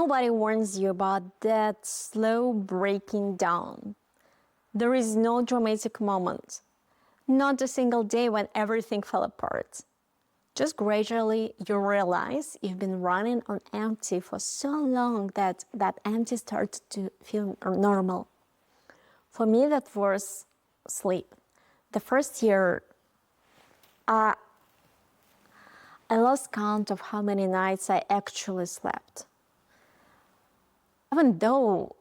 Nobody warns you about that slow breaking down. There is no dramatic moment, not a single day when everything fell apart. Just gradually you realize you've been running on empty for so long that empty starts to feel normal. For me, that was sleep. The first year, I lost count of how many nights I actually slept. Even though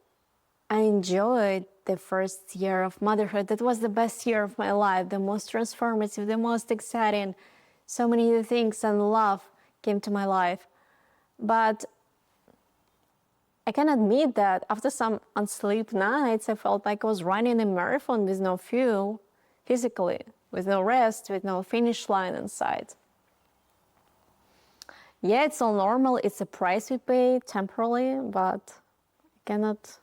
I enjoyed the first year of motherhood, that was the best year of my life, the most transformative, the most exciting. So many new things and love came to my life. But I can admit that after some unsleep nights, I felt like I was running a marathon with no fuel, physically, with no rest, with no finish line in sight. Yeah, it's all normal. It's a price we pay temporarily, but I cannot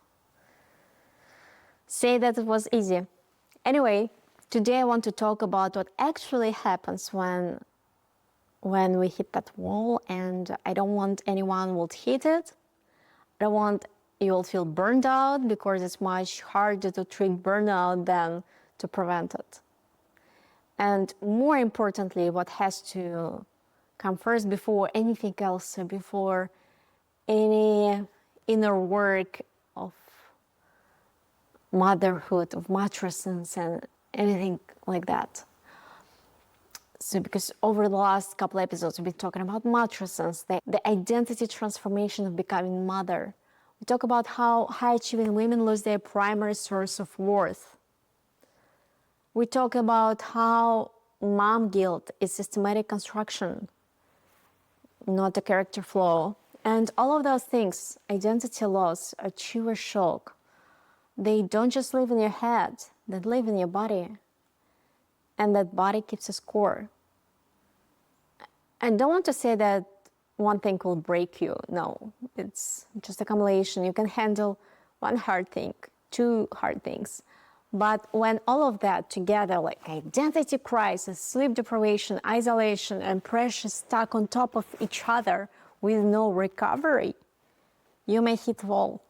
say that it was easy. Anyway, today I want to talk about what actually happens when we hit that wall, and I don't want anyone will hit it. I don't want you will feel burned out, because it's much harder to treat burnout than to prevent it. And more importantly, what has to come first before anything else, before any inner work of motherhood, of matrescence, and anything like that. So because over the last couple episodes, we've been talking about matrescence, the identity transformation of becoming mother. We talk about how high-achieving women lose their primary source of worth. We talk about how mom guilt is systematic construction, not a character flaw. And all of those things, identity loss, achiever shock, they don't just live in your head, they live in your body. And that body keeps a score. I don't want to say that one thing will break you. No, it's just accumulation. You can handle one hard thing, two hard things. But when all of that together, like identity crisis, sleep deprivation, isolation, and pressure stuck on top of each other with no recovery, you may hit wall.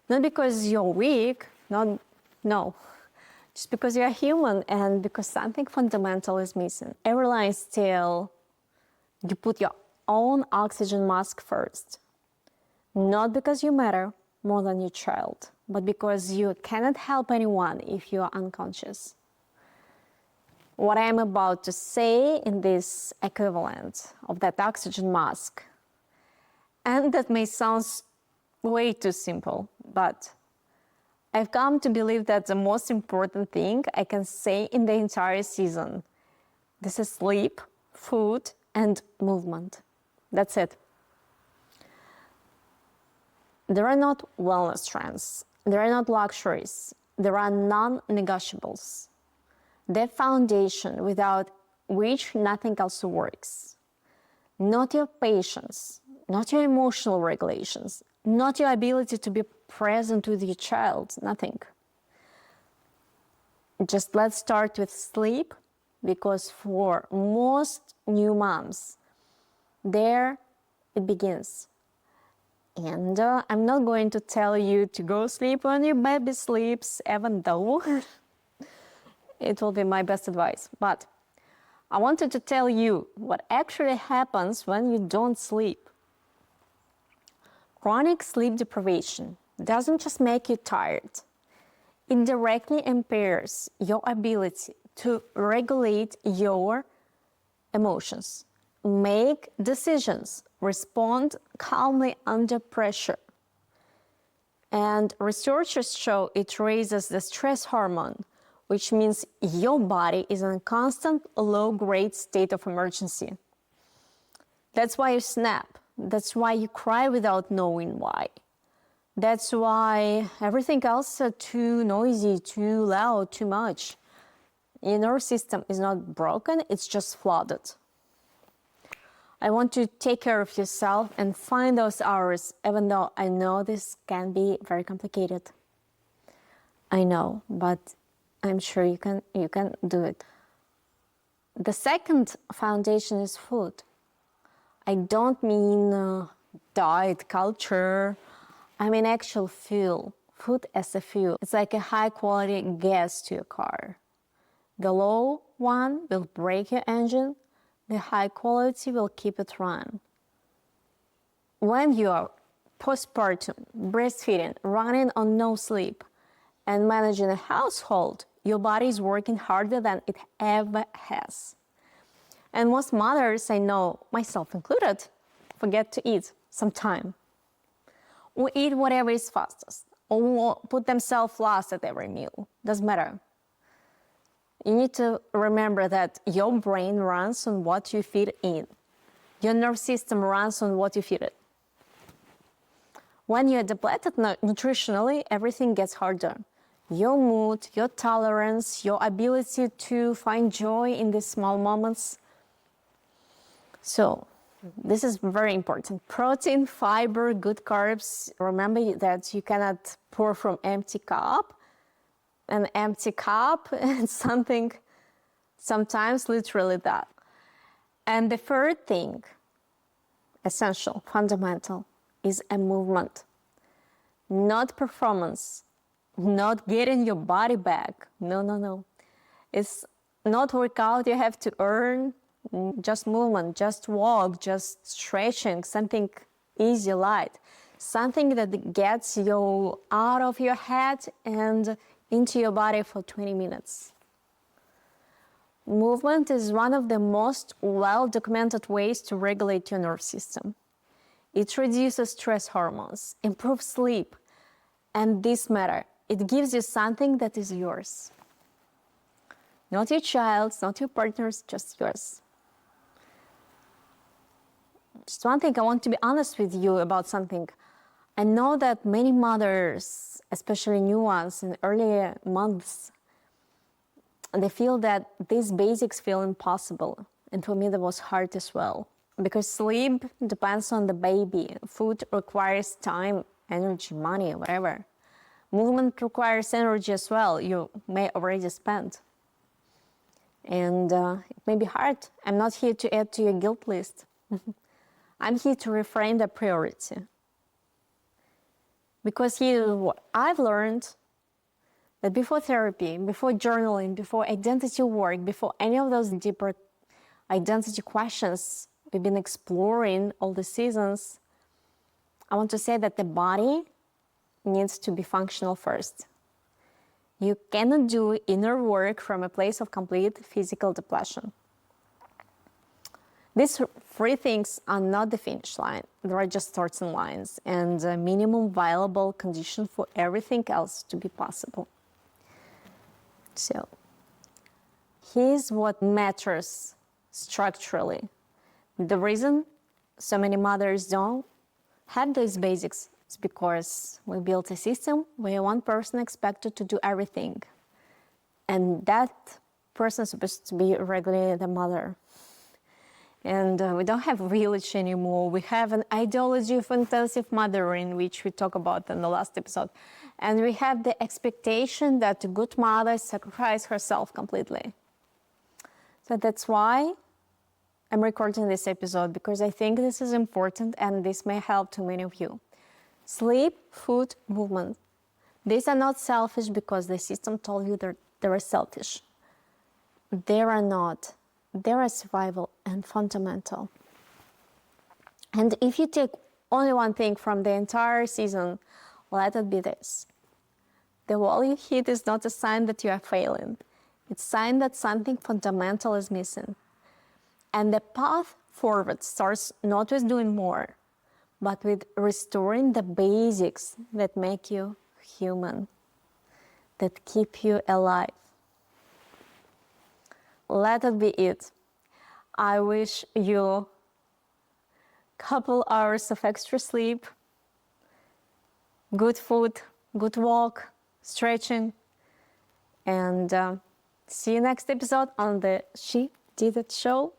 Not because you're weak, no. Just because you're human and because something fundamental is missing. Every line still, you put your own oxygen mask first. Not because you matter more than your child, but because you cannot help anyone if you are unconscious. What I am about to say in this equivalent of that oxygen mask, and that may sound way too simple, but I've come to believe that the most important thing I can say in the entire season, this is sleep, food, and movement. That's it. There are not wellness trends. There are not luxuries. There are non-negotiables. The foundation without which nothing else works. Not your patience, not your emotional regulations, not your ability to be present with your child, nothing. Just let's start with sleep, because for most new moms, there it begins. And I'm not going to tell you to go sleep when your baby sleeps, even though it will be my best advice. But I wanted to tell you what actually happens when you don't sleep. Chronic sleep deprivation doesn't just make you tired. It directly impairs your ability to regulate your emotions, make decisions, respond calmly under pressure. And researchers show it raises the stress hormone, which means your body is in a constant low-grade state of emergency. That's why you snap. That's why you cry without knowing why. That's why everything else is too noisy, too loud, too much. Your nervous system is not broken, it's just flooded. I want to take care of yourself and find those hours, even though I know this can be very complicated. I know, but I'm sure you can do it. The second foundation is food. I don't mean diet culture. I mean actual fuel. Food as a fuel. It's like a high quality gas to your car. The low one will break your engine. The high quality will keep it running. When you are postpartum, breastfeeding, running on no sleep, and managing a household, your body is working harder than it ever has. And most mothers, I know, myself included, forget to eat sometime. Or eat whatever is fastest, or put themselves last at every meal. Doesn't matter. You need to remember that your brain runs on what you feed in. Your nerve system runs on what you feed it. When you're depleted nutritionally, everything gets harder. Your mood, your tolerance, your ability to find joy in these small moments. So, this is very important. Protein, fiber, good carbs. Remember that you cannot pour from empty cup. An empty cup and something, sometimes literally that. And the third thing, essential, fundamental, is a movement. Not performance, not getting your body back. No. It's not workout you have to earn. Just movement, just walk, just stretching, something easy, light. Something that gets you out of your head and into your body for 20 minutes. Movement is one of the most well-documented ways to regulate your nervous system. It reduces stress hormones, improves sleep, and this matter, it gives you something that is yours. Not your child's, not your partner's, just yours. Just one thing, I want to be honest with you about something. I know that many mothers, especially new ones in early months, they feel that these basics feel impossible. And for me, that was hard as well. Because sleep depends on the baby. Food requires time, energy, money, whatever. Movement requires energy as well. You may already spend. And it may be hard. I'm not here to add to your guilt list. I'm here to reframe the priority. Because here, what I've learned that before therapy, before journaling, before identity work, before any of those deeper identity questions we've been exploring all the seasons, I want to say that the body needs to be functional first. You cannot do inner work from a place of complete physical depletion. These three things are not the finish line. They are just starting lines and a minimum viable condition for everything else to be possible. So, here's what matters structurally. The reason so many mothers don't have those basics is because we built a system where one person expected to do everything. And that person is supposed to be regularly the mother. And we don't have a village anymore. We have an ideology of intensive mothering, which we talked about in the last episode. And we have the expectation that a good mother sacrifices herself completely. So that's why I'm recording this episode, because I think this is important and this may help to many of you. Sleep, food, movement. These are not selfish because the system told you that they're selfish. They are not. They are survival and fundamental. And if you take only one thing from the entire season, let it be this. The wall you hit is not a sign that you are failing. It's a sign that something fundamental is missing. And the path forward starts not with doing more, but with restoring the basics that make you human, that keep you alive. Let it be it. I wish you a couple hours of extra sleep, good food, good walk, stretching, and see you next episode on the She Did It show.